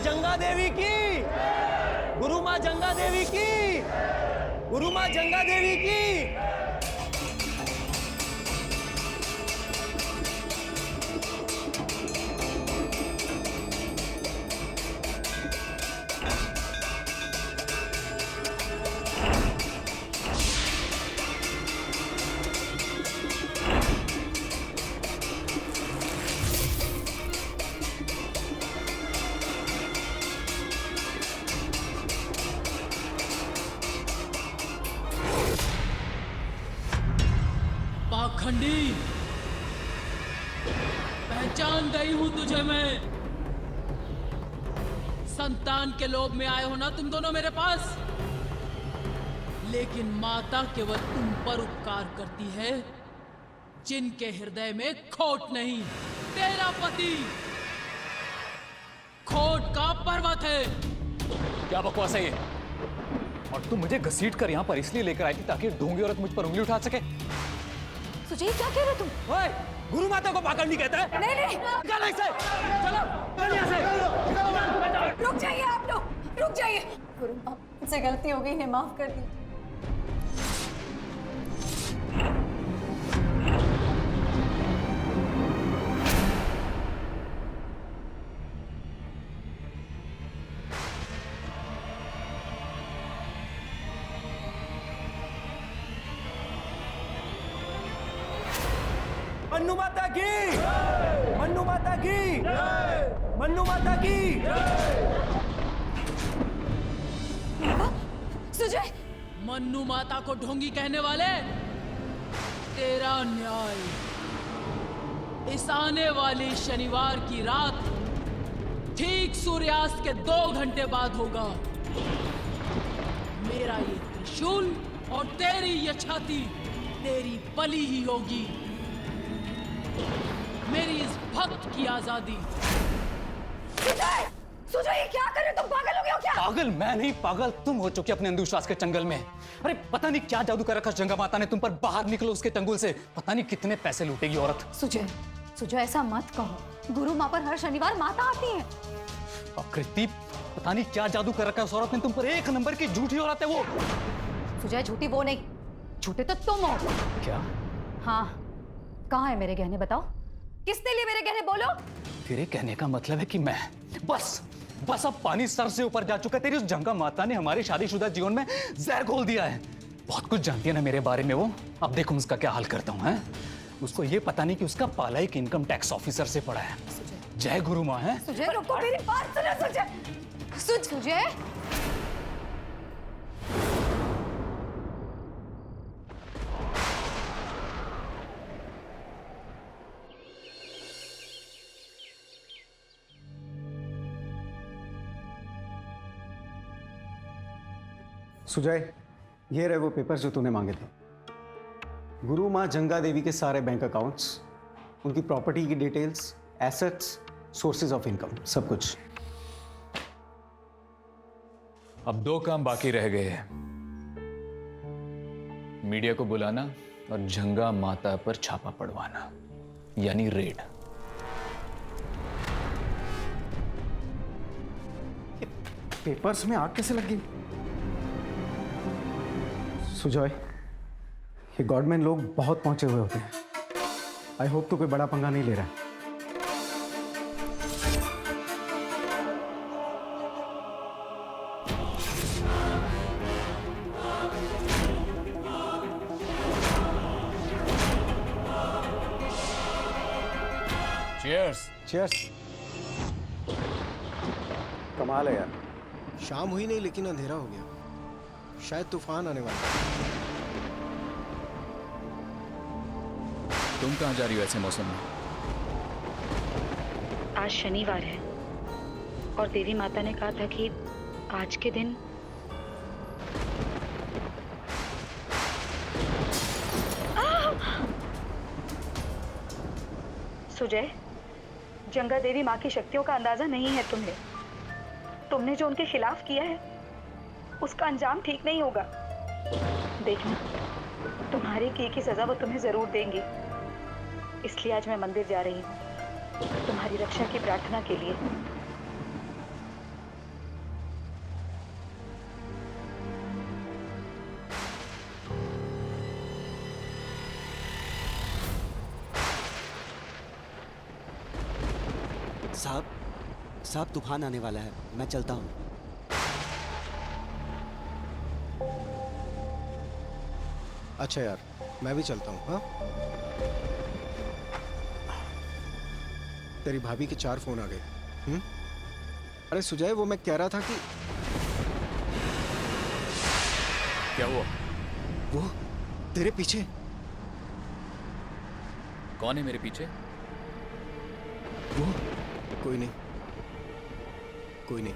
जंगा देवी की, गुरु माँ जंगा देवी की, गुरु माँ जंगा देवी की। पाखंडी, पहचान गई हूं तुझे मैं। संतान के लोभ में आए हो ना तुम दोनों मेरे पास, लेकिन माता केवल तुम पर उपकार करती है जिनके हृदय में खोट नहीं। तेरा पति खोट का पर्वत है। क्या बकवास है ये? और तुम मुझे घसीट कर यहाँ पर इसलिए लेकर आई थी ताकि ढोंगी औरत मुझ पर उंगली उठा सके। सुजय क्या कह रहे हो तुम? ओए, गुरु माता को पाखंडी कहता है? नहीं नहीं, निकाल ऐसे, चलो, चल यहाँ से। रुक जाइए आप लोग, रुक जाइए। गुरु माँ, मुझसे गलती हो गई, इन्हें माफ कर दी। मन्नू माता की, मन्नू माता की, मन्नू माता की। सुजय, मन्नू माता को ढोंगी कहने वाले, तेरा न्याय इस आने वाली शनिवार की रात ठीक सूर्यास्त के 2 घंटे बाद होगा। मेरा ये त्रिशूल और तेरी ये छाती तेरी बलि ही होगी। मेरी इस भक्त की आजादी। सुजय, सुजय ये क्या कर रहे हो तुम? पागल हो गए हो क्या? पागल मैं नहीं, पागल तुम हो चुके अपने अंधविश्वास के चंगल में। अरे पता नहीं क्या जादू कर रखा जंगा माता ने तुम पर। बाहर निकलो उसके चंगुल से, पता नहीं कितने पैसे लूटेगी औरत। सुजय, सुजय ऐसा मत कहो। गुरु माँ पर हर शनिवार माता आती है। आकृति, पता नहीं क्या जादू कर रखा है उस औरत ने तुम पर। 1 नंबर की झूठी औरत है वो। सुजय झूठी वो नहीं, झूठे तो तुम हो। क्या? हाँ, कहाँ है मेरे गहने बताओ? किसने लिए मेरे गहने बोलो? तेरे कहने का मतलब है कि मैं बस अब पानी सर से ऊपर जा चुका है। तेरी उस जंगा माता ने हमारे शादीशुदा जीवन में जहर घोल दिया है। बहुत कुछ जानती है ना मेरे बारे में वो। अब देखो उसका क्या हाल करता हूँ। उसको ये पता नहीं कि उसका पाला एक इनकम टैक्स ऑफिसर से पड़ा है। जय गुरु माँ है। सुजय रुको, मेरी बात सुनो। सुजय, सुजय सुजय, ये रहे वो पेपर्स जो तूने मांगे थे। गुरु माँ जंगा देवी के सारे बैंक अकाउंट्स, उनकी प्रॉपर्टी की details, assets, sources of income, सब कुछ। अब 2 काम बाकी रह गए हैं। मीडिया को बुलाना और जंगा माता पर छापा पड़वाना, यानी रेड। पेपर्स में आग कैसे लग गई? सुजय, ये गॉडमैन लोग बहुत पहुंचे हुए होते हैं। आई होप तो कोई बड़ा पंगा नहीं ले रहा है। चीयर्स। चीयर्स। कमाल है यार। शाम हुई नहीं लेकिन अंधेरा हो गया। शायद तूफान आने वाला है। तुम कहाँ जा रही हो ऐसे मौसम में? आज शनिवार है और देवी माता ने कहा था कि आज के दिन सुजय, जंगा देवी माँ की शक्तियों का अंदाजा नहीं है तुम्हें। तुमने जो उनके खिलाफ किया है उसका अंजाम ठीक नहीं होगा। देखना, तुम्हारी की सजा वो तुम्हें जरूर देंगी। इसलिए आज मैं मंदिर जा रही हूँ तुम्हारी रक्षा की प्रार्थना के लिए। साहब तूफान आने वाला है, मैं चलता हूँ। अच्छा यार, मैं भी चलता हूँ। हाँ, तेरी भाभी के 4 फोन आ गए। अरे सुजय, वो मैं कह रहा था कि क्या हुआ? वो तेरे पीछे। कौन है मेरे पीछे? वो कोई नहीं, कोई नहीं।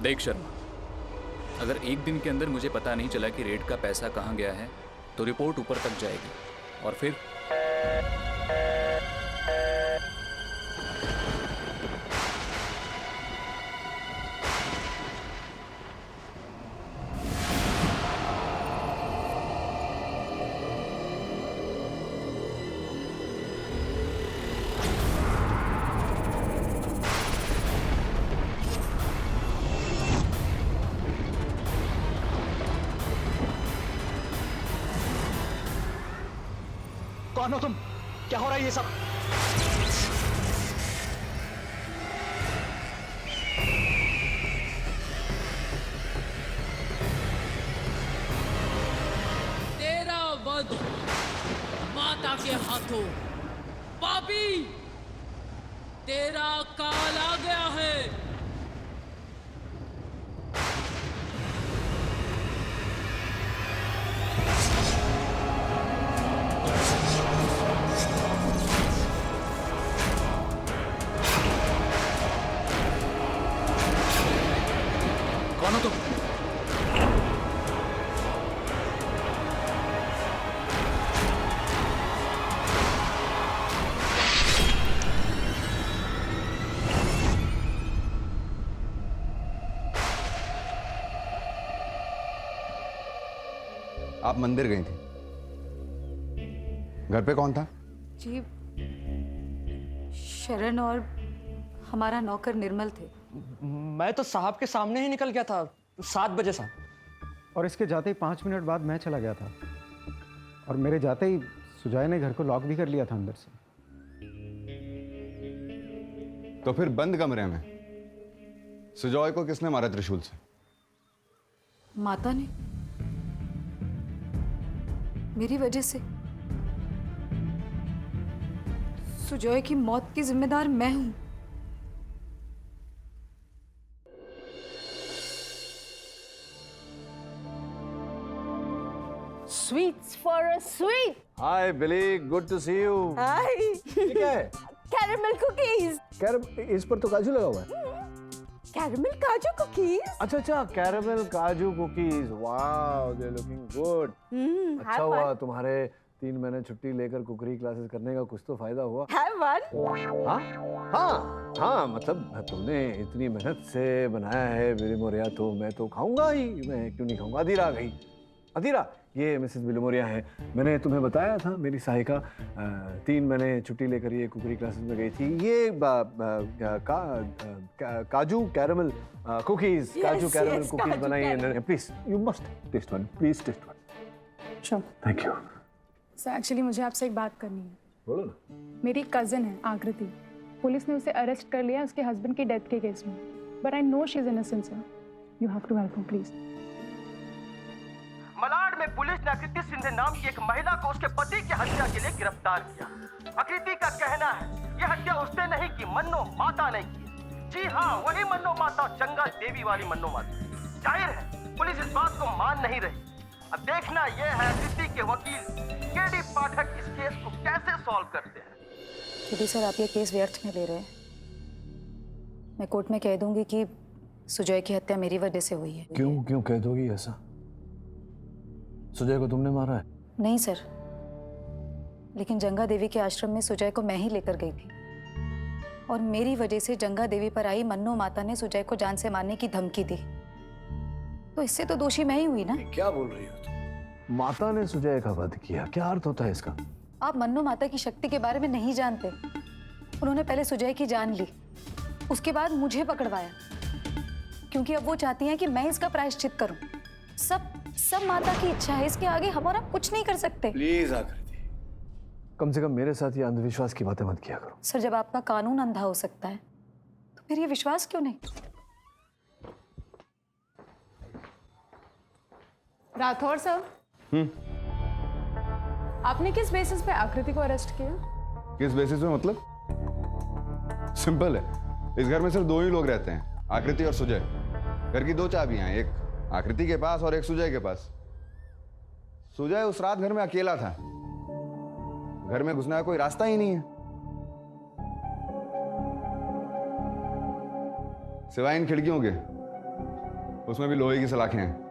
देख शर्मा, अगर एक दिन के अंदर मुझे पता नहीं चला कि रेड का पैसा कहाँ गया है तो रिपोर्ट ऊपर तक जाएगी और फिर कौन हो तुम? क्या हो रहा है ये सब? तेरा वध माता के हाथों। पापी, तेरा काल आ गया है। कौन हो तुम? आप मंदिर गई थी, घर पे कौन था? जी, शरण और हमारा नौकर निर्मल थे। मैं तो साहब के सामने ही निकल गया था 7 बजे साहब। और इसके जाते ही 5 मिनट बाद मैं चला गया था, और मेरे जाते ही सुजय ने घर को लॉक भी कर लिया था अंदर से। तो फिर बंद कमरे में सुजय को किसने मारा त्रिशूल से? माता ने, मेरी वजह से। सुजय की मौत की जिम्मेदार मैं हूं। Sweets for a sweet. Hi Billy, good to see you. Hi. ये क्या है? Caramel cookies. इस पर तो काजू लगा हुआ है। Caramel काजू cookies. अच्छा, कैरामल काजू cookies. Wow, they looking good. अच्छा हुआ तुम्हारे 3 महीने छुट्टी लेकर कुकरी क्लासेस करने का कुछ तो फायदा हुआ। Have one. हाँ, मतलब तुमने इतनी मेहनत से बनाया है बिलीमोरिया, तो मैं तो खाऊंगा ही। मैं क्यों नहीं खाऊंगा? अधीरा आ गई। अधीरा, ये मिसेस बिलीमोरिया है। मैंने तुम्हें बताया था मेरी सहायिका 3 महीने छुट्टी लेकर ये कुकरी क्लासेस में गई थी। ये काजू कैरामल कुकीज, काजू कैरामल कुकीज बनाई है। Please, you must taste one. Please taste one. Sure. Thank you. Sir, actually मुझे आपसे एक बात करनी है। बोलो ना। मेरी कजिन है आकृति, पुलिस ने उसे अरेस्ट कर लिया उसके हस्बैंड की डेथ के केस में, but I know she is innocent sir. You have to help him please. Malad में पुलिस ने आकृति सिंधे नाम की एक महिला को उसके पति की हत्या के लिए गिरफ्तार किया। आकृति का कहना है यह हत्या उसने नहीं की, मन्नो माता ने की। जी हाँ, वही मन्नो माता, जंगा देवी वाली मन्नो माता। जाहिर है पुलिस इस बात को मान नहीं रही। अब देखना यह है आकृति के वकील केडी पाठक इस केस को कैसे सॉल्व करते हैं। केडी सर, आप ये केस व्यर्थ में ले रहे हैं। मैं कोर्ट में कह दूंगी कि सुजय की हत्या मेरी वजह से हुई है। क्यों कह दोगी ऐसा? सुजय को तुमने मारा है? नहीं सर, लेकिन जंगा देवी के आश्रम में सुजय को मैं ही लेकर गई थी, और मेरी वजह से जंगा देवी पर आई मन्नो माता ने सुजय को जान से मारने की धमकी दी, तो इससे तो दोषी मैं ही हुई ना। क्या बोल रही हो तुम? माता ने सुजय का वध किया, क्या अर्थ होता है इसका? आप मन्नो माता की शक्ति के बारे में नहीं जानते। उन्होंने पहले सुजय की जान ली, उसके बाद मुझे पकड़वाया, क्योंकि अब वो चाहती हैं कि मैं इसका प्रायश्चित करूं। सब माता की इच्छा है, इसके आगे हमारा कुछ नहीं कर सकते। प्लीज आकृति, कम से कम मेरे साथ ये अंधविश्वास की बातें मत किया करो। सर, जब आपका कानून अंधा हो सकता है तो फिर ये विश्वास क्यों नहीं? राठौर सर, आपने किस बेसिस पे आकृति को अरेस्ट किया? किस बेसिस पे मतलब? सिंपल है, इस घर में सिर्फ दो ही लोग रहते हैं, आकृति और सुजय। घर की दो चाबियां हैं, एक आकृति के पास और एक सुजय के पास। सुजय उस रात घर में अकेला था, घर में घुसने का कोई रास्ता ही नहीं है, सिवाय इन खिड़कियों के, उसमें भी लोहे की सलाखें हैं।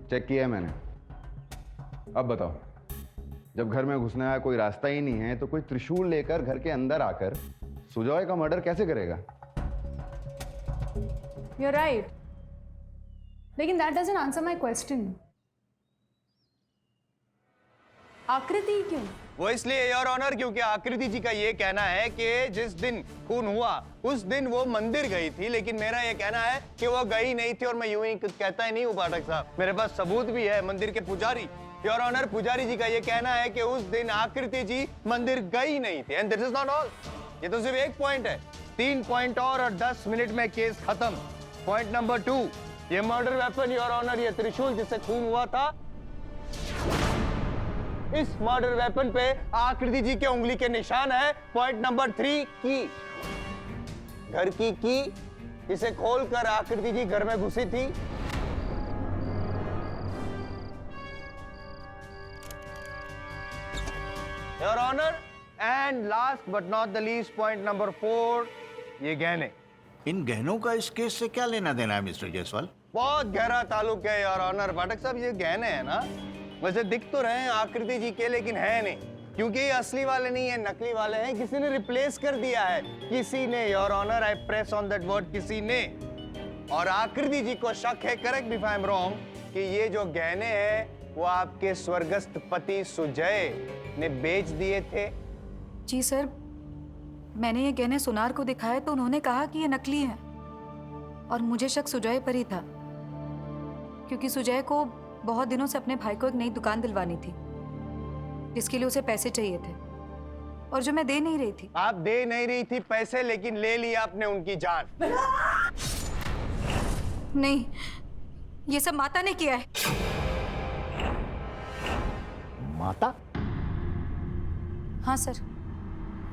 चेक किया है मैंने। अब बताओ, जब घर में घुसने का कोई रास्ता ही नहीं है तो कोई त्रिशूल लेकर घर के अंदर आकर सुजय का मर्डर कैसे करेगा? You're right. लेकिन that doesn't answer my question. आकृति क्यों? वो इसलिए योर ऑनर क्योंकि आकृति जी का ये कहना है कि जिस दिन खून हुआ उस दिन वो मंदिर गई थी, लेकिन मेरा ये कहना है कि वो गई नहीं थी, और मैं यूं ही कहता ही नहीं हूँ पाठक साहब, मेरे पास सबूत भी है। मंदिर के पुजारी, योर ऑनर, पुजारी जी का ये कहना है कि उस दिन आकृति जी मंदिर गई नहीं थी। And this is not all, ये तो सिर्फ एक पॉइंट है, 3 पॉइंट और 10 मिनट में केस खत्म। पॉइंट नंबर 2, ये मर्डर वेपन योर ऑनर, ये त्रिशूल जिससे खून हुआ था, इस मर्डर वेपन पे आकृति जी के उंगली के निशान है। पॉइंट नंबर 3, की, घर की, इसे खोलकर आकृति जी घर में घुसी थी। Your honour, and last but not the least, point number 4, ये गहने। इन गहनों का इस केस से क्या लेना देना है मिस्टर जायसवाल? बहुत गहरा ताल्लुक है योर ऑनर। पाठक साहब, ये गहने हैं ना, वैसे दिख तो रहे हैं आकृति जी के, लेकिन है नहीं, क्योंकि ये असली वाले नहीं है, नकली वाले हैं। किसी ने रिप्लेस कर दिया है, किसी ने your honour, I press on that word, किसी ने। और आकृति जी को शक है, correct me if I am wrong, कि ये जो गहने हैं वो आपके स्वर्गस्थ पति सुजय ने बेच दिए थे। जी सर, मैंने ये गहने सुनार को दिखाए तो उन्होंने कहा कि ये नकली हैं, और मुझे शक सुजय पर ही था, क्योंकि सुजय को बहुत दिनों से अपने भाई को एक नई दुकान दिलवानी थी, जिसके लिए उसे पैसे चाहिए थे, और जो मैं दे नहीं रही थी। आप दे नहीं रही थी पैसे, लेकिन ले लिया आपने उनकी जान। नहीं, ये सब माता ने किया है। माता? हाँ सर,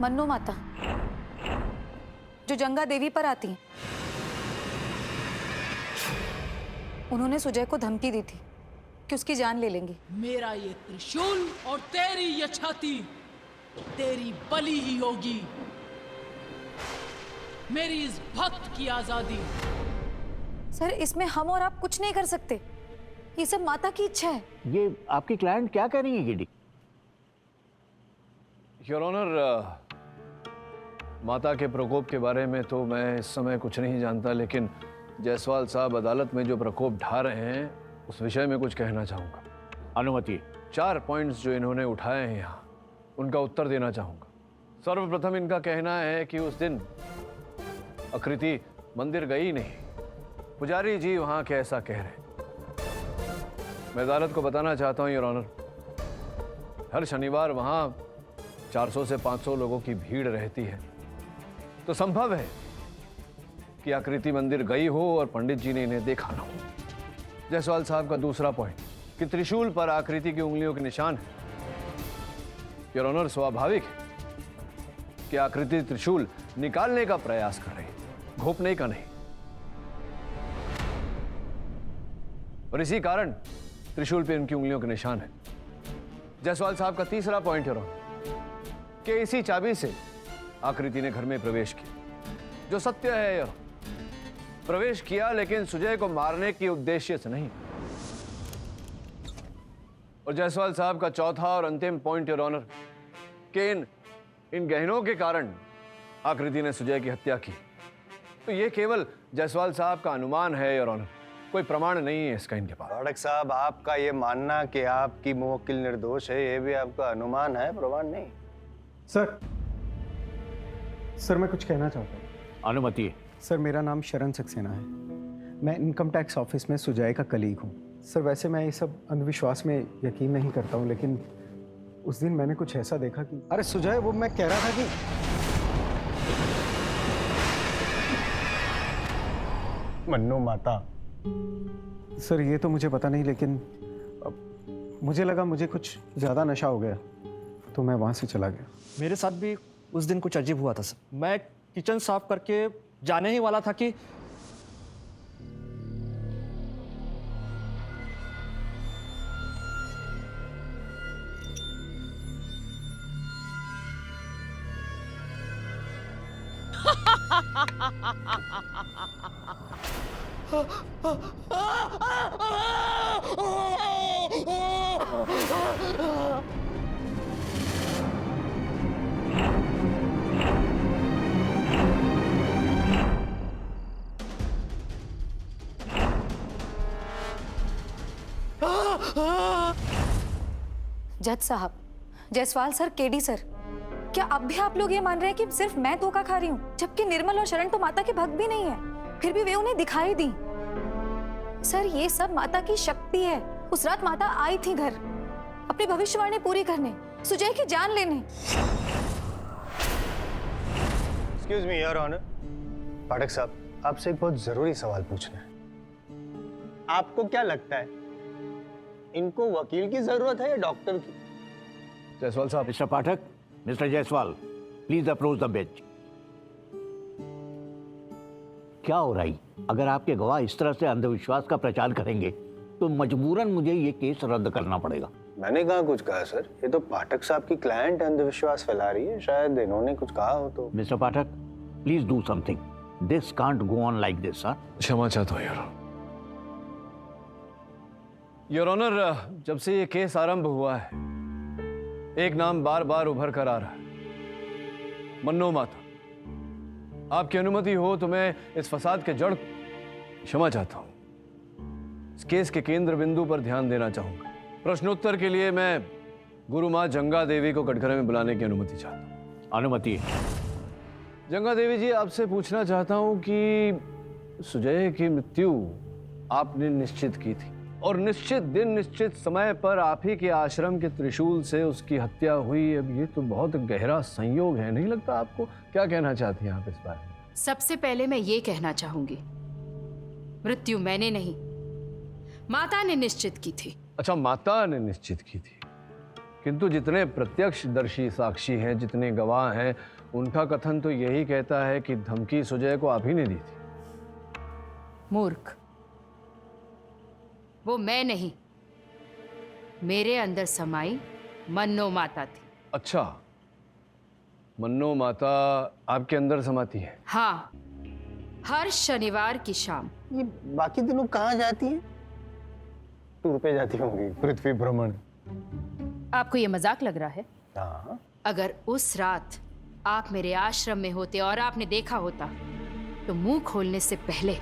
मन्नो माता, जो जंगा देवी पर आती हैं। उन्होंने सुजय को धमकी दी थी कि उसकी जान ले लेंगे। मेरा ये त्रिशूल और तेरी ये छाती तेरी बलि ही होगी। मेरी इस भक्त की आजादी। सर, इसमें हम और आप कुछ नहीं कर सकते, ये सब माता की इच्छा है। ये आपकी क्लाइंट क्या कह रही है गिडी? योर ऑनर, माता के प्रकोप के बारे में तो मैं इस समय कुछ नहीं जानता, लेकिन जायसवाल साहब अदालत में जो प्रकोप ढा रहे हैं उस विषय में कुछ कहना चाहूंगा। अनुमति। 4 पॉइंट्स जो इन्होंने उठाए हैं यहाँ, उनका उत्तर देना चाहूंगा। सर्वप्रथम इनका कहना है कि उस दिन आकृति मंदिर गई नहीं, पुजारी जी वहां के ऐसा कह रहे। मैं अदालत को बताना चाहता हूँ योर ऑनर, हर शनिवार वहां 400 से 500 लोगों की भीड़ रहती है, तो संभव है कि आकृति मंदिर गई हो और पंडित जी ने इन्हें देखा ना हो। जायसवाल साहब का दूसरा पॉइंट कि त्रिशूल पर आकृति की उंगलियों के निशान है। योर ऑनर, स्वाभाविक है कि आकृति त्रिशूल निकालने का प्रयास कर रही है, घोंपने का नहीं, और इसी कारण त्रिशूल पे इनकी उंगलियों के निशान है। जायसवाल साहब का तीसरा पॉइंट योर ऑनर कि इसी चाबी से आकृति ने घर में प्रवेश किया, जो सत्य है यार, प्रवेश किया, लेकिन सुजय को मारने के उद्देश्य से नहीं। और जायसवाल साहब का चौथा और अंतिम पॉइंट, योर ऑनर, कि इन गहनों के कारण आकृति ने सुजय की हत्या की। तो ये केवल जायसवाल साहब का अनुमान है, योर ऑनर, कोई प्रमाण नहीं है इसका इनके पास। पाठक साहब, आपका ये मानना कि आपकी मुवक्किल निर्दोष है, ये भी आपका अनुमान है, प्रमाण नहीं। सर मैं कुछ कहना चाहता हूँ। अनुमति है। सर मेरा नाम शरण सक्सेना है, मैं इनकम टैक्स ऑफिस में सुजय का कलीग हूँ। सर वैसे मैं ये सब अंधविश्वास में यकीन नहीं करता हूँ, लेकिन उस दिन मैंने कुछ ऐसा देखा कि अरे सुजय, वो मैं कह रहा था कि मन्नू माता। सर ये तो मुझे पता नहीं, लेकिन मुझे लगा मुझे कुछ ज़्यादा नशा हो गया तो मैं वहाँ से चला गया। मेरे साथ भी उस दिन कुछ अजीब हुआ था सर। मैं किचन साफ करके जाने ही वाला था कि जज साहब, जायसवाल सर, केडी सर, क्या अब भी आप लोग ये मान रहे हैं कि सिर्फ मैं धोखा खा रही हूँ, जबकि निर्मल और शरण तो माता के भक्त भी नहीं है, फिर भी वे उन्हें दिखाई दी। सर ये सब माता की शक्ति है। उस रात माता आई थी घर अपनी भविष्यवाणी पूरी करने, सुजय की जान लेने। Excuse me your honour. Pathak साहब, आपसे एक बहुत जरूरी सवाल पूछना है। आपको क्या लगता है, इनको वकील की जरूरत है या डॉक्टर की? जायसवाल साहब। Mister Pathak, mister Jaiswal, please approach the bench. क्या हो रहा है? अगर आपके गवाह इस तरह से अंधविश्वास का प्रचार करेंगे तो मजबूरन मुझे ये केस रद्द करना पड़ेगा। मैंने कहा कुछ कहा सर, ये तो पाठक साहब की क्लाइंट अंधविश्वास फैला रही है, शायद इन्होंने कुछ कहा हो तो। Mister Pathak, please do something, this can't go on like this sir. क्षमा चाहता हूँ योर ऑनर, जब से ये केस आरंभ हुआ है एक नाम बार बार उभर कर आ रहा है, मन्नो माता। आपकी अनुमति हो तो मैं इस फसाद के जड़, क्षमा चाहता हूं, इस केस के केंद्र बिंदु पर ध्यान देना चाहूंगा। प्रश्नोत्तर के लिए मैं गुरु मां जंगा देवी को कटघरे में बुलाने की अनुमति चाहता हूं। अनुमति है। जंगा देवी जी, आपसे पूछना चाहता हूं कि सुजय की मृत्यु आपने निश्चित की थी और निश्चित दिन निश्चित समय पर आप ही के आश्रम के त्रिशूल से उसकी हत्या हुई। अब ये तो बहुत गहरा संयोग है, नहीं लगता आपको? क्या कहना चाहती हैं आप इस बारे में? सबसे पहले मैं ये कहना चाहूंगी, मृत्यु मैंने नहीं, माता ने निश्चित की थी। अच्छा, माता ने निश्चित की थी, किंतु जितने प्रत्यक्षदर्शी साक्षी हैं, जितने गवाह हैं, उनका कथन तो यही कहता है कि धमकी सुजय को आप ही ने दी थी। मूर्ख, वो मैं नहीं, मेरे अंदर समाई मन्नो माता थी। अच्छा, मन्नो माता आपके अंदर समाती है? हाँ, हर शनिवार की शाम। ये बाकी दिनों कहाँ जाती हैं? टूर पे जाती होंगी, पृथ्वी भ्रमण। आपको ये मजाक लग रहा है? हाँ। अगर उस रात आप मेरे आश्रम में होते और आपने देखा होता तो मुंह खोलने से पहले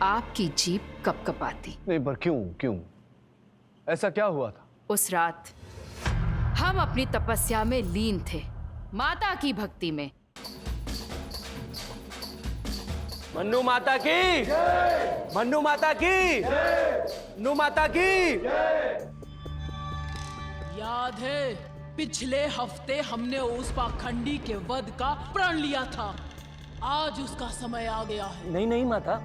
आपकी जीभ कपकपाती। नहीं, पर क्यों? ऐसा क्या हुआ था? उस रात हम अपनी तपस्या में लीन थे, माता की भक्ति में। मन्नू माता की, मन्नू माता की, मन्नू माता की। याद है पिछले हफ्ते हमने उस पाखंडी के वध का प्रण लिया था, आज उसका समय आ गया है। नहीं माता,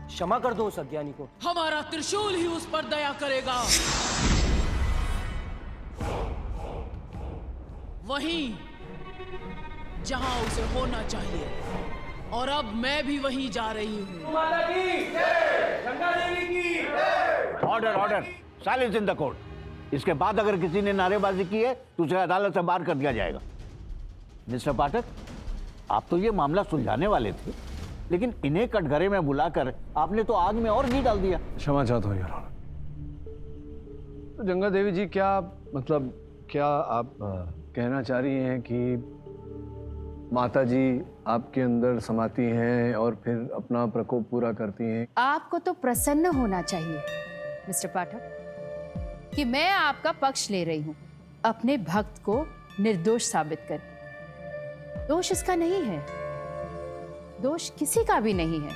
क्षमा कर दो उस अज्ञानी को। हमारा त्रिशूल ही उस पर दया करेगा। वहीं जहां उसे होना चाहिए, और अब मैं भी वहीं जा रही हूँ। माता की जय, गंगा देवी की। Order, silence in the court. इसके बाद अगर किसी ने नारेबाजी की है तो उसे अदालत से बाहर कर दिया जाएगा। मिस्टर पाठक, आप तो ये मामला सुलझाने वाले थे, लेकिन इन्हें कटघरे में बुलाकर आपने तो आग में और घी डाल दिया। क्षमा चाहता हूँ यार। तो जंगा देवी जी, क्या आप कहना चाह रही हैं कि माता जी आपके अंदर समाती हैं और फिर अपना प्रकोप पूरा करती हैं? आपको तो प्रसन्न होना चाहिए मिस्टर पाठक कि मैं आपका पक्ष ले रही हूं, अपने भक्त को निर्दोष साबित कर। दोष इसका नहीं है, दोष किसी का भी नहीं है।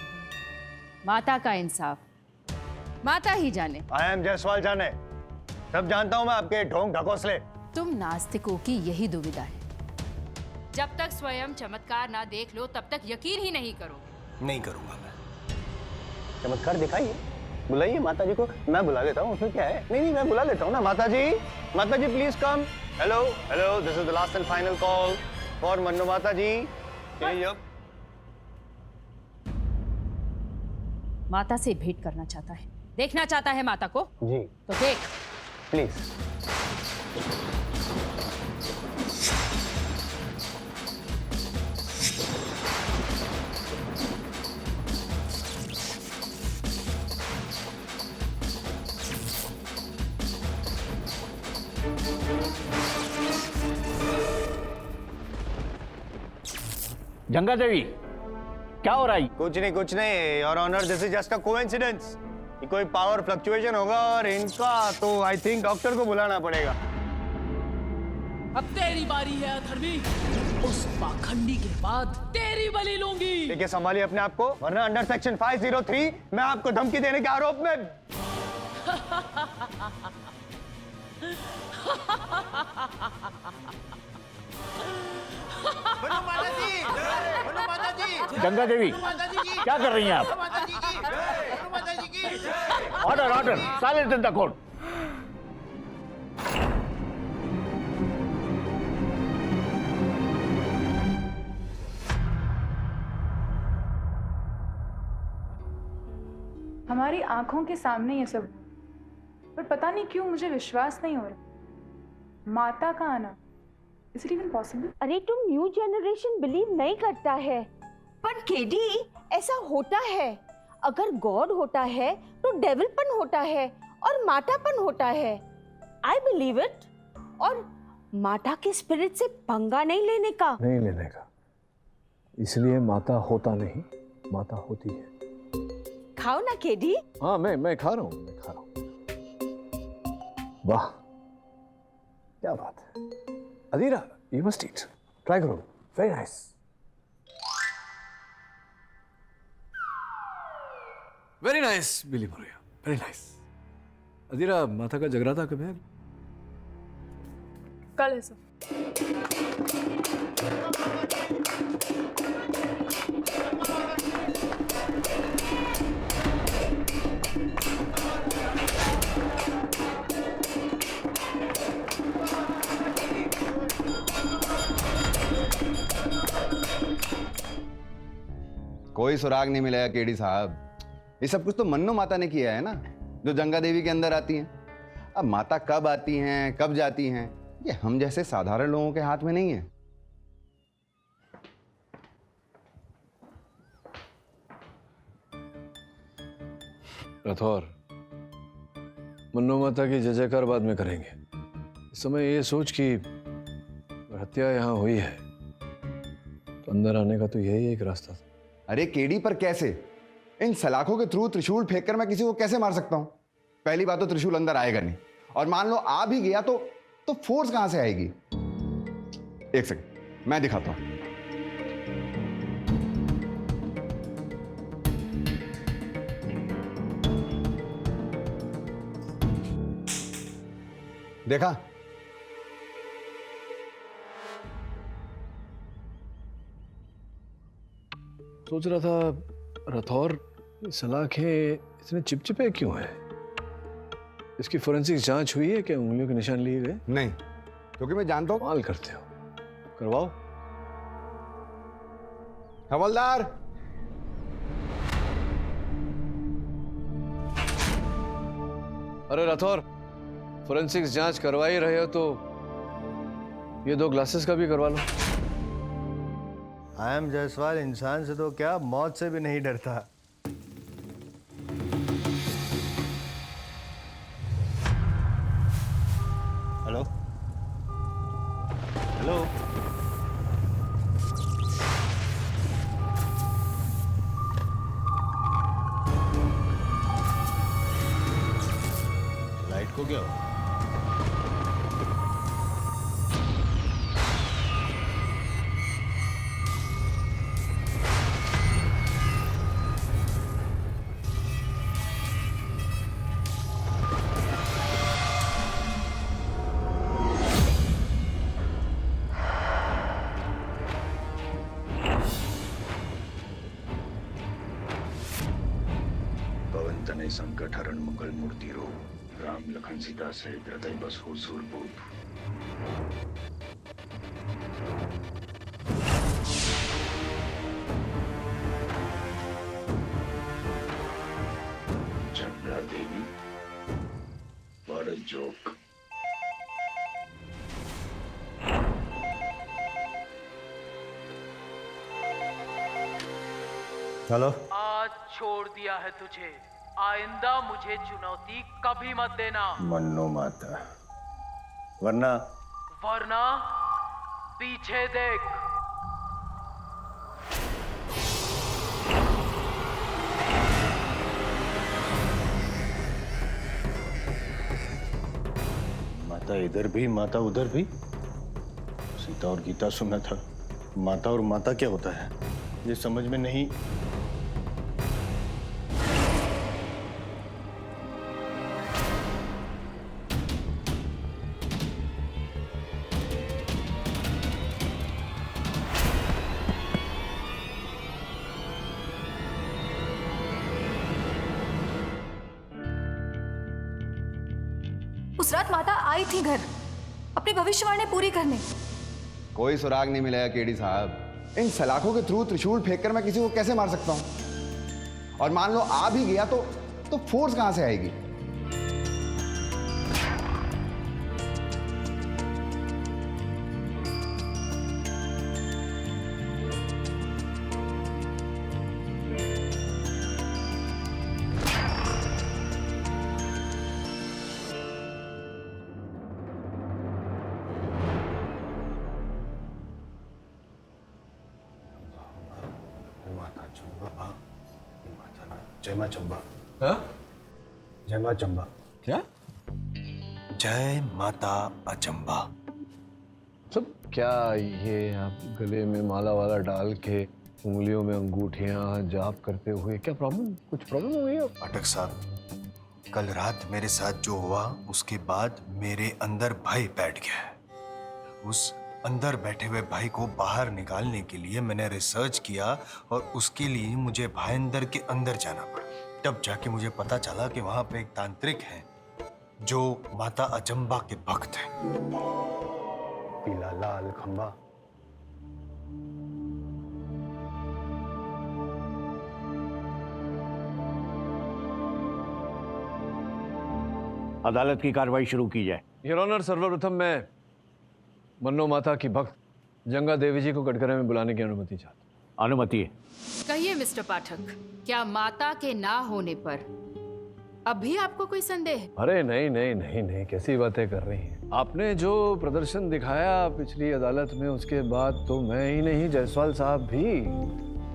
माता का इंसाफ माता ही जाने। आई एम जयसवाल जाने, सब जानता हूं मैं आपके ढोंग ढकोसले। तुम नास्तिकों की यही दुविधा है, जब तक स्वयं चमत्कार ना देख लो तब तक यकीन ही नहीं करोगे। नहीं करूंगा मैं। चमत्कार दिखाइए, बुलाइए माता जी को, मैं बुला लेता हूँ, उसमें क्या है। नहीं, मैं बुला लेता हूँ ना। माता जी please come. Hello, this is the last and final call for Mannu माता जी। माता से भेंट करना चाहता है, देखना चाहता है माता को जी, तो देख प्लीज। जंगा देवी, क्या हो रहा है? कुछ नहीं your honour, this is just a coincidence. कोई पावर फ्लक्चुएशन होगा और इनका तो आई थिंक डॉक्टर को बुलाना पड़ेगा। अब तेरी बारी है अधर्मी, उस पाखंडी के बाद तेरी बलि लूंगी। देखिए संभालिए अपने आप को, वरना अंडर सेक्शन 503 मैं आपको धमकी देने के आरोप में। गंगा देवी, क्या कर रही हैं आप? Order, silence in the court. हमारी आंखों के सामने ये सब, पर पता नहीं क्यों मुझे विश्वास नहीं हो रहा। माता का आना, इज इट इवन पॉसिबल? अरे तुम न्यू जनरेशन बिलीव नहीं करता है, पर केडी ऐसा होता है। अगर गॉड होता है तो डेविलपन होता है और मातापन होता है। I believe it. और माता के स्पिरिट से पंगा नहीं लेने का। इसलिए माता होता नहीं, माता होती है। खाओ ना केडी। हाँ, मैं खा रहा हूँ, वाह क्या बात है। Adira, you must eat. Try करो, very nice. Very nice, बिली मोरिया, very nice. अदीरा, माता का जगराता कब है? कल है सर। कोई सुराग नहीं मिलेगा केडी साहब। ये सब कुछ तो मन्नू माता ने किया है ना, जो जंगा देवी के अंदर आती हैं। अब माता कब आती हैं, कब जाती हैं, ये हम जैसे साधारण लोगों के हाथ में नहीं है। रथौर, मन्नू माता की जय जयकार बाद में करेंगे। इस समय ये सोच कि हत्या यहाँ हुई है तो अंदर आने का तो यही एक रास्ता था। अरे केडी, पर कैसे? इन सलाखों के थ्रू त्रिशूल फेंककर मैं किसी को कैसे मार सकता हूं? पहली बात तो त्रिशूल अंदर आएगा नहीं, और मान लो आ भी गया तो फोर्स कहां से आएगी? एक सेकंड, मैं दिखाता हूं। देखा? सोच रहा था रथौर, सलाखें इतने चिपचिपे क्यों हैं? इसकी फोरेंसिक जांच हुई है क्या? उंगलियों के निशान लिए गए? नहीं, क्योंकि मैं जानता हूं। माल करते हो, करवाओ। हवलदार, अरे रथौर, फोरेंसिक्स जांच करवा ही रहे हो तो ये 2 ग्लासेस का भी करवा लो। आई एम जायसवाल इंसान से तो क्या मौत से भी नहीं डरता। हेलो हेलो, लाइट को क्या हो? तनय संकट हरण मंगल मूर्ति रूप राम लखन सीता सहित हृदय बसहु सूरपूप। जंगा देवी बड़ जोक। हेलो, आज छोड़ दिया है तुझे, आइंदा मुझे चुनौती कभी मत देना। मन्नो माता, वरना वरना पीछे देख। माता इधर भी माता उधर भी। सीता और गीता सुना था, माता और माता क्या होता है ये समझ में नहीं। उस रात माता आई थी घर अपनी भविष्यवाणी पूरी करने। कोई सुराग नहीं मिलेगा केडी साहब। इन सलाखों के थ्रू त्रिशूल फेंककर मैं किसी को कैसे मार सकता हूं? और मान लो आ भी गया तो फोर्स कहां से आएगी? जय मां चंबा। हाँ? जय मां चंबा। क्या? जय माता अचंबा। सब क्या ये आप गले में माला वाला डाल के उंगलियों में अंगूठियां जाप करते हुए, क्या प्रॉब्लम? कुछ प्रॉब्लम हो गई है? पाठक साहब, कल रात मेरे साथ जो हुआ उसके बाद मेरे अंदर भय बैठ गया है। उस अंदर बैठे हुए भाई को बाहर निकालने के लिए मैंने रिसर्च किया और उसके लिए मुझे भाईंदर के अंदर जाना पड़ा। तब जाके मुझे पता चला कि वहां पे एक तांत्रिक है जो माता अचंबा के भक्त हैं। पीला लाल खंबा। अदालत की कार्रवाई शुरू की जाए। योर ऑनर, सर्वप्रथम मैं मन्नो माता की भक्त जंगा देवी जी को कटघरे में बुलाने की अनुमति चाहता हूं। अनुमति है। कहिए मिस्टर पाठक, क्या माता के ना होने पर अभी आपको कोई संदेह है? अरे नहीं नहीं नहीं नहीं, कैसी बातें कर रही हैं? आपने जो प्रदर्शन दिखाया पिछली अदालत में, उसके बाद तो मैं ही नहीं जायसवाल साहब भी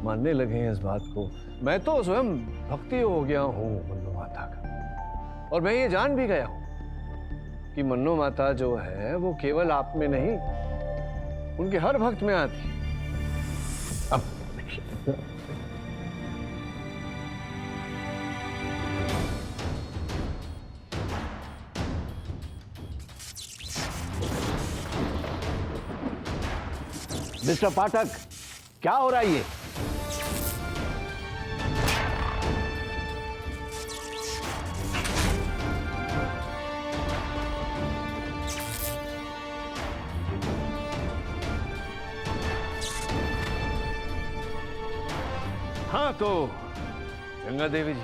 मानने लगे हैं इस बात को। मैं तो स्वयं भक्ति हो गया हूँ मन्नो माता का, और मैं ये जान भी गया हूँ कि मन्नो माता जो है वो केवल आप में नहीं, उनके हर भक्त में आती है। अब मिस्टर पाठक, क्या हो रहा है ये? हाँ तो गंगा देवी जी,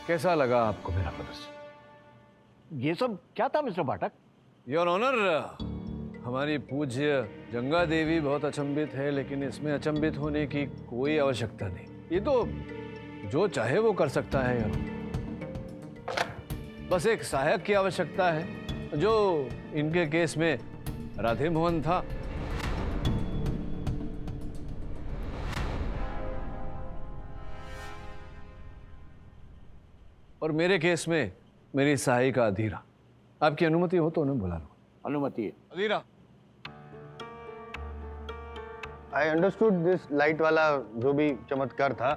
कैसा लगा आपको मेरा प्रदर्शन? ये सब क्या था मिस्टर पाठक? योर ऑनर, हमारी पूज्य जंगा देवी बहुत अचंभित है, लेकिन इसमें अचंभित होने की कोई आवश्यकता नहीं। ये तो जो चाहे वो कर सकता है यार। बस एक सहायक की आवश्यकता है, जो इनके केस में राधे मोहन था। और मेरे केस में मेरी सहायिका अधीरा। आपकी अनुमति हो तो उन्हें बुला लो। अनुमति है। अधीरा। आई अंडरस्टूड दिस लाइट वाला जो भी चमत्कार था,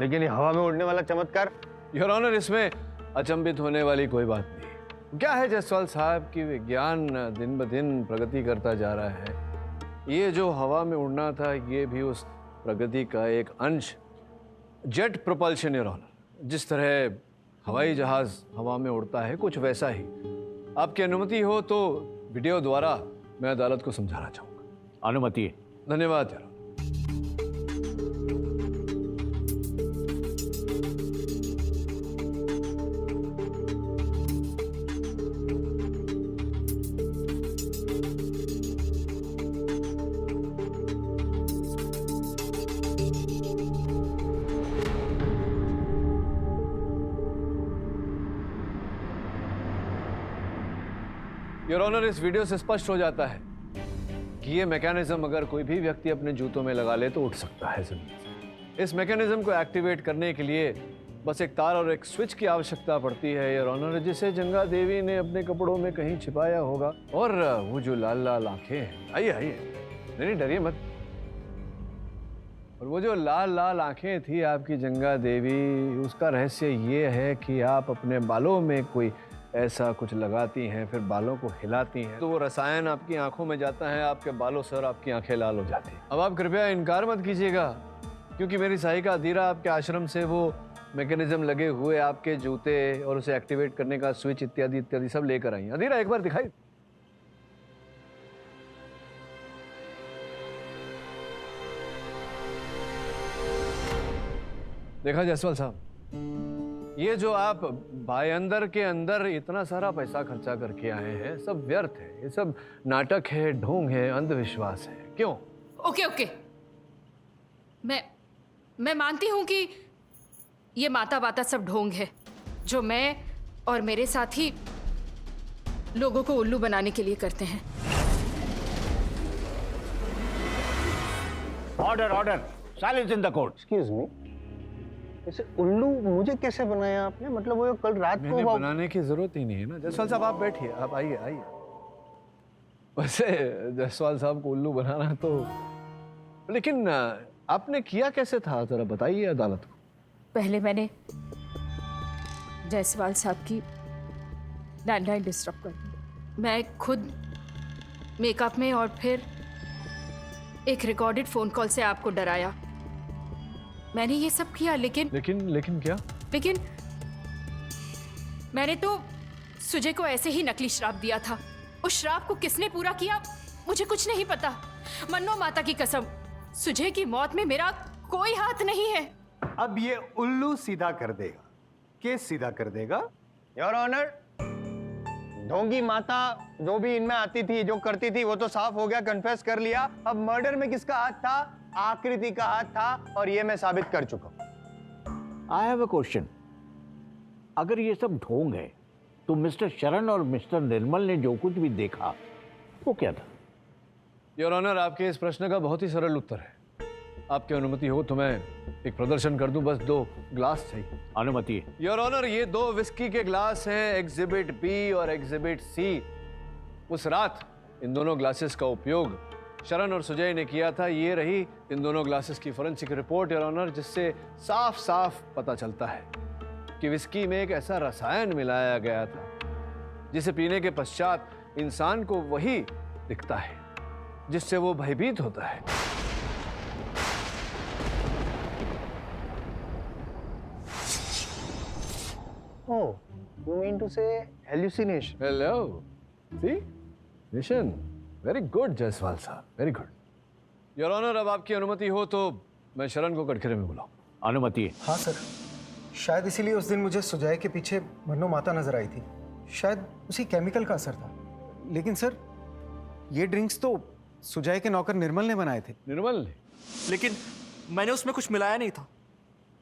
लेकिन ये हवा में उड़ने वाला चमत्कार। योर ऑनर, इसमें अचंभित होने वाली कोई बात नहीं। क्या है जायसवाल साहब की विज्ञान दिन ब दिन प्रगति करता जा रहा है। ये जो हवा में उड़ना था, ये भी उस प्रगति का एक अंश। जेट प्रोपल्शन योर ऑनर, जिस तरह हवाई जहाज हवा में उड़ता है, कुछ वैसा ही। आपकी अनुमति हो तो वीडियो द्वारा मैं अदालत को समझाना चाहूंगा। अनुमति है। धन्यवाद यार। योर ऑनर, इस वीडियो से स्पष्ट हो जाता है कि ये मैकेनिज्म अगर कोई भी व्यक्ति अपने जूतों में लगा ले तो उठ सकता है जमीन से। इस मैकेनिज्म को एक्टिवेट करने के लिए बस एक तार और एक स्विच की आवश्यकता पड़ती है योर ऑनर, जिसे जंगा देवी ने अपने कपड़ों में कहीं छिपाया होगा। और वो जो लाल लाल आंखें हैं, आइए आइए, नहीं डरिए मत। और वो जो लाल लाल आंखें थी आपकी जंगा देवी, उसका रहस्य ये है कि आप अपने बालों में कोई ऐसा कुछ लगाती हैं, फिर बालों को हिलाती हैं, तो वो रसायन आपकी आंखों में जाता है, आपके बालों से और आपकी आंखें लाल हो जाती हैं। अब आप कृपया इनकार मत कीजिएगा, क्योंकि मेरी सहायिका अधीरा आपके आश्रम से वो मैकेनिज्म लगे हुए आपके जूते और उसे एक्टिवेट करने का स्विच इत्यादि इत्यादि सब लेकर आई। अधीरा, एक बार दिखाई। देखा जायसवाल साहब, ये जो आप भाई अंदर के अंदर इतना सारा पैसा खर्चा करके आए हैं, सब व्यर्थ है। ये सब नाटक है, ढोंग है, अंधविश्वास है। क्यों? ओके ओके, मैं मानती हूं कि ये माता वाता सब ढोंग है, जो मैं और मेरे साथी लोगों को उल्लू बनाने के लिए करते हैं। Order order, silence in the court. Excuse me, इसे उल्लू मुझे कैसे बनाया आपने? मतलब वो कल रात को बनाने की जरूरत ही नहीं है ना। जायसवाल साहब आप बैठिए, आप आइए आइए। वैसे जायसवाल साहब को उल्लू बनाना तो, लेकिन आपने किया कैसे था, जरा बताइए अदालत को। पहले मैंने जायसवाल साहब की लैंडलाइन डिस्टर्ब कर दी। मैं खुद मेकअप में और फिर एक रिकॉर्डेड फोन कॉल से आपको डराया। मैंने ये सब किया, लेकिन क्या? लेकिन मैंने तो सुजय को ऐसे ही नकली श्राप दिया था। उस श्राप को किसने पूरा किया मुझे कुछ नहीं पता। मन्नो माता की कसम, सुजय की मौत में मेरा कोई हाथ नहीं है। अब ये उल्लू सीधा कर देगा, केस सीधा कर देगा। योर ऑनर, ढोंगी माता जो भी इनमें आती थी, जो करती थी, वो तो साफ हो गया, कन्फेस कर लिया। अब मर्डर में किसका हाथ था? आकृति का हाथ था, और ये मैं साबित कर चुका हूं। I have a question. अगर ये सब ढोंग है, तो मिस्टर शरण और मिस्टर निर्मल ने जो कुछ भी देखा वो क्या था? योर ऑनर, आपके इस प्रश्न का बहुत ही सरल उत्तर है। आपकी अनुमति हो तो मैं एक प्रदर्शन कर दूं, बस 2 ग्लास चाहिए। अनुमति है। योर ऑनर, ये 2 विस्की के ग्लास हैं, एग्जिबिट बी और एग्जिबिट सी। उस रात इन दोनों ग्लासेस का उपयोग शरण और सुजय ने किया था। ये रही इन दोनों ग्लासेस की फोरेंसिक रिपोर्ट योर ऑनर, जिससे साफ साफ पता चलता है कि विस्की में एक ऐसा रसायन मिलाया गया था जिसे पीने के पश्चात इंसान को वही दिखता है जिससे वो भयभीत होता है। Oh, you mean to say hallucination? Hello. See? Mission. Very good, Jaiswal साहब. Very good. Your Honor, अब आपकी अनुमति हो तो मैं शरण को कटघरे में बुलाऊं। अनुमति है। हाँ सर, शायद इसीलिए उस दिन मुझे सुजय के पीछे मन्नो माता नजर आई थी। शायद उसी केमिकल का असर था। लेकिन सर, ये ड्रिंक्स तो सुजय के नौकर निर्मल ने बनाए थे। निर्मल ने? लेकिन मैंने उसमें कुछ मिलाया नहीं था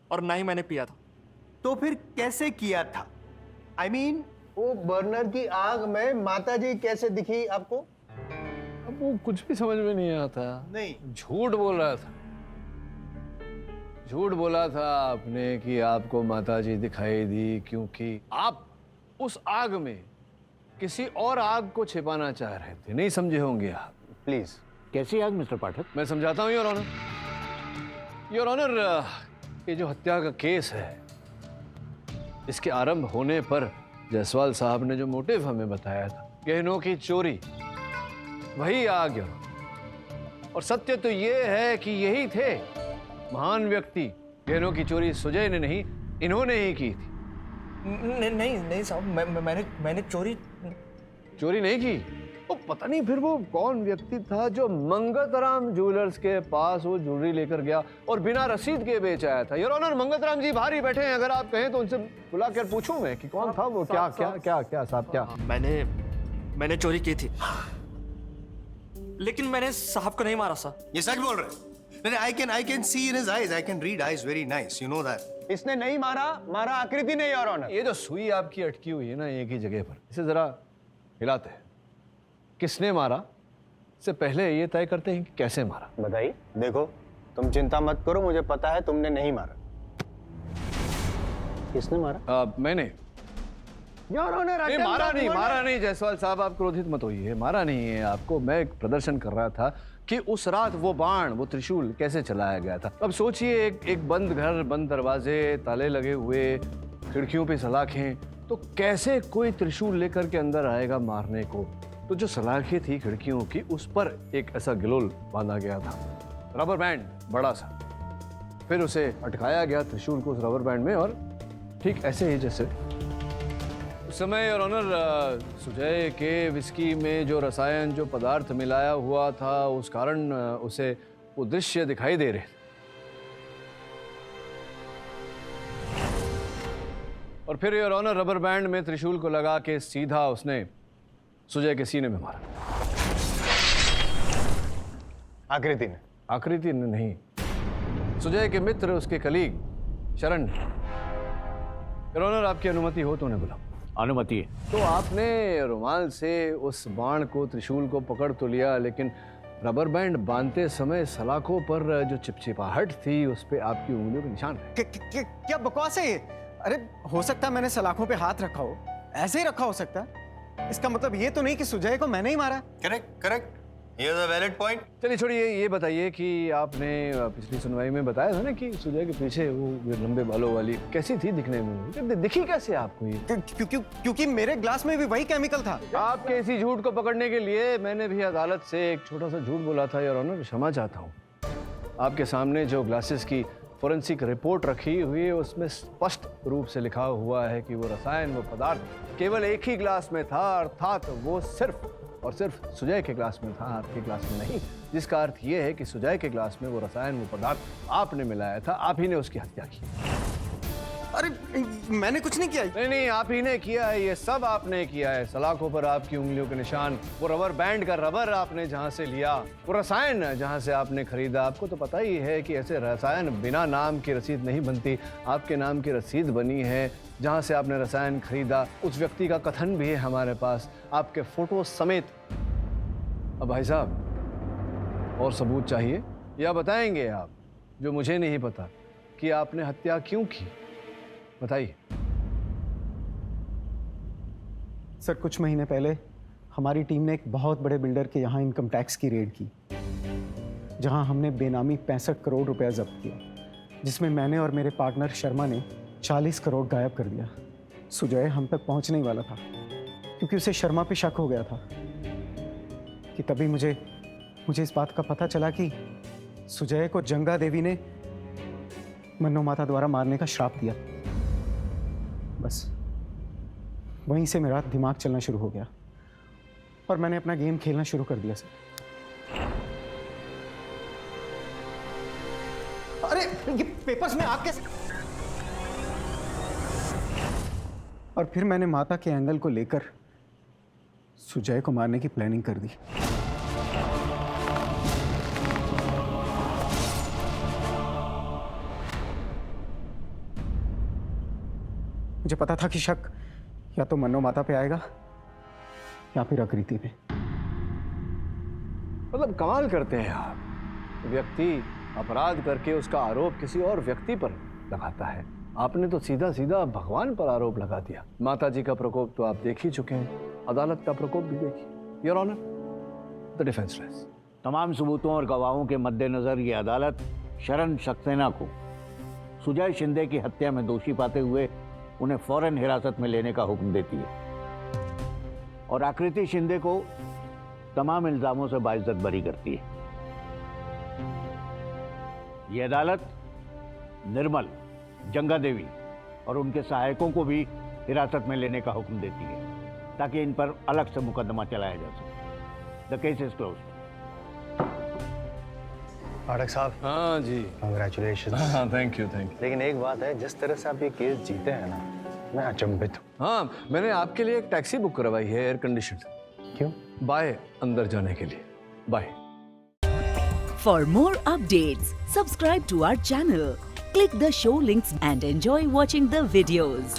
और ना ही मैंने पिया था। तो फिर कैसे किया था? I mean, वो बर्नर की आग में माताजी कैसे दिखी आपको? अब वो कुछ भी समझ में नहीं आता। नहीं, झूठ बोल रहा था। झूठ बोला था आपने कि आपको माताजी दिखाई दी, क्योंकि आप उस आग में किसी और आग को छिपाना चाह रहे थे। नहीं समझे होंगे आप। प्लीज। कैसी आग मिस्टर पाठक? मैं समझाता हूँ योर ऑनर। योर ऑनर, ये जो हत्या का केस है, इसके आरंभ होने पर जायसवाल साहब ने जो मोटिव हमें बताया था, गहनों की चोरी, वही आ गया। और सत्य तो ये है कि यही थे महान व्यक्ति। गहनों की चोरी सुजय ने नहीं, इन्होंने ही की थी। नहीं साहब, मैंने चोरी नहीं की। वो पता नहीं फिर वो कौन व्यक्ति था जो मंगतराम ज्वेलर्स के पास वो ज्वेलरी लेकर गया और बिना रसीद के बेच आया था। योर ऑनर, मंगतराम जी बाहर ही बैठे हैं, अगर आप कहें तो उनसे बुला कर पूछूं मैं कि कौन था वो। क्या साहब, क्या? मैंने चोरी की थी, लेकिन मैंने साहब को नहीं मारा साहब। ये सच बोल रहे? I can see in his eyes. I can read eyes very nice. You know that. इसने नहीं मारा आकृति ने, योर ऑनर। ये जो सुई आपकी अटकी हुई है ना एक ही जगह पर, इसे जरा हिलाते हैं। किसने मारा से पहले ये तय करते हैं कि कैसे मारा। बताइए। देखो, तुम चिंता मत करो, मुझे पता है तुमने नहीं मारा। किसने मारा? मैंने। योर ऑनर, मारा नहीं जायसवाल साहब, आप क्रोधित मत होइए। मारा नहीं है आपको। मैं एक प्रदर्शन कर रहा था कि उस रात वो बाण, वो त्रिशूल कैसे चलाया गया था। अब सोचिए, एक बंद घर, बंद दरवाजे, ताले लगे हुए, खिड़कियों पे सलाखें, तो कैसे कोई त्रिशूल लेकर के अंदर आएगा मारने को। तो जो सलाखें थी खिड़कियों की, उस पर एक ऐसा गिलोल बांधा गया था, रबर बैंड बड़ा सा। फिर उसे अटकाया गया त्रिशूल को उस रबर बैंड में, और ठीक ऐसे ही जैसे उस समय योर ऑनर सुजय के विस्की में जो रसायन, जो पदार्थ मिलाया हुआ था, उस कारण उसे वो दृश्य दिखाई दे रहे थे। और फिर योर ऑनर रबर बैंड में त्रिशूल को लगा के सीधा उसने सुजय के सीने में मारा। आकृति ने नहीं, सुजय के मित्र, उसके कलीग शरण। योर ऑनर, आपकी अनुमति हो तो उन्हें बुलाओ। अनुमति है। तो आपने रुमाल से उस बाण को, त्रिशूल को पकड़ तो लिया, लेकिन रबर बैंड बांधते समय सलाखों पर जो चिपचिपाहट थी, उस पे आपकी उंगलियों के निशान है। क्या बकवास है ये? अरे हो सकता है मैंने सलाखों पे हाथ रखा हो, ऐसे ही रखा हो सकता है। इसका मतलब ये तो नहीं कि सुजय को मैंने ही मारा। करेक्ट। ये तो वैलिड पॉइंट। चलिए छोड़िए, ये बताइए कि आपने पिछली सुनवाई में बताया था ना कि सुजय के पीछे वो लंबे बालों वाली कैसी थी दिखने में? दिखी कैसे आपको ये? क्योंकि मेरे ग्लास में भी वही केमिकल था। आपके इसी झूठ को पकड़ने के लिए मैंने भी अदालत से एक छोटा सा झूठ बोला था योर ऑनर, क्षमा चाहता हूँ। आपके सामने जो ग्लासेस की फोरेंसिक रिपोर्ट रखी हुई है, उसमें स्पष्ट रूप से लिखा हुआ है कि वो रसायन, वो पदार्थ केवल एक ही ग्लास में था, अर्थात वो सिर्फ और सिर्फ सुजय के ग्लास में था, आपके ग्लास में नहीं। जिसका अर्थ ये है कि सुजय के ग्लास में वो रसायन, वो पदार्थ आपने मिलाया था, आप ही ने उसकी हत्या की। अरे मैंने कुछ नहीं किया। नहीं, आप ही ने किया है, ये सब आपने किया है। सलाखों पर आपकी उंगलियों के निशान, वो रबर बैंड का रबर आपने जहां से लिया, वो रसायन जहां से आपने खरीदा। आपको तो पता ही है कि ऐसे रसायन बिना नाम की रसीद नहीं बनती। आपके नाम की रसीद बनी है जहां से आपने रसायन खरीदा। उस व्यक्ति का कथन भी है हमारे पास, आपके फोटो समेत। अब भाई साहब, और सबूत चाहिए या बताएंगे आप, जो मुझे नहीं पता, कि आपने हत्या क्यों की? बताइए। सर, कुछ महीने पहले हमारी टीम ने एक बहुत बड़े बिल्डर के यहाँ इनकम टैक्स की रेड की, जहाँ हमने बेनामी 65 करोड़ रुपया जब्त किया, जिसमें मैंने और मेरे पार्टनर शर्मा ने 40 करोड़ गायब कर दिया। सुजय हम तक पहुँचने ही वाला था, क्योंकि उसे शर्मा पे शक हो गया था। कि तभी मुझे इस बात का पता चला कि सुजय को जंगा देवी ने मन्नो माता द्वारा मारने का श्राप दिया। बस वहीं से मेरा दिमाग चलना शुरू हो गया और मैंने अपना गेम खेलना शुरू कर दिया। सर, अरे ये पेपर्स में आग कैसे? और फिर मैंने माता के एंगल को लेकर सुजय को मारने की प्लानिंग कर दी। मुझे पता था कि शक या तो मन्नो माता पे आएगा या फिर आकृति पे। मतलब कमाल करते हैं आप। व्यक्ति अपराध करके उसका आरोप किसी और व्यक्ति पर लगाता है, आपने तो सीधा सीधा भगवान पर आरोप लगा दिया। माता जी का प्रकोप तो आप देख ही चुके हैं, अदालत का प्रकोप भी देखिए। Your honour, the defence lawyers. तमाम सबूतों और गवाहों के मद्देनजर ये अदालत शरण सक्सेना को सुजय शिंदे की हत्या में दोषी पाते हुए उन्हें फौरन हिरासत में लेने का हुक्म देती है और आकृति शिंदे को तमाम इल्जामों से बाइज्जत बरी करती है। ये अदालत निर्मल, जंगा देवी और उनके सहायकों को भी हिरासत में लेने का हुक्म देती है ताकि इन पर अलग से मुकदमा चलाया जा सके। The case is closed. Pathak साहब। हाँ जी, कांग्रेचुलेशन। हाँ, थैंक यू। लेकिन एक बात है, जिस तरह से आप ये केस जीते हैं ना, मैं अचंभित हूँ। हाँ, मैंने आपके लिए एक टैक्सी बुक करवाई है, एयर कंडीशन। क्यों? बाय अंदर जाने के लिए। Bye. For more updates, subscribe to our channel, click the show links and enjoy watching the videos.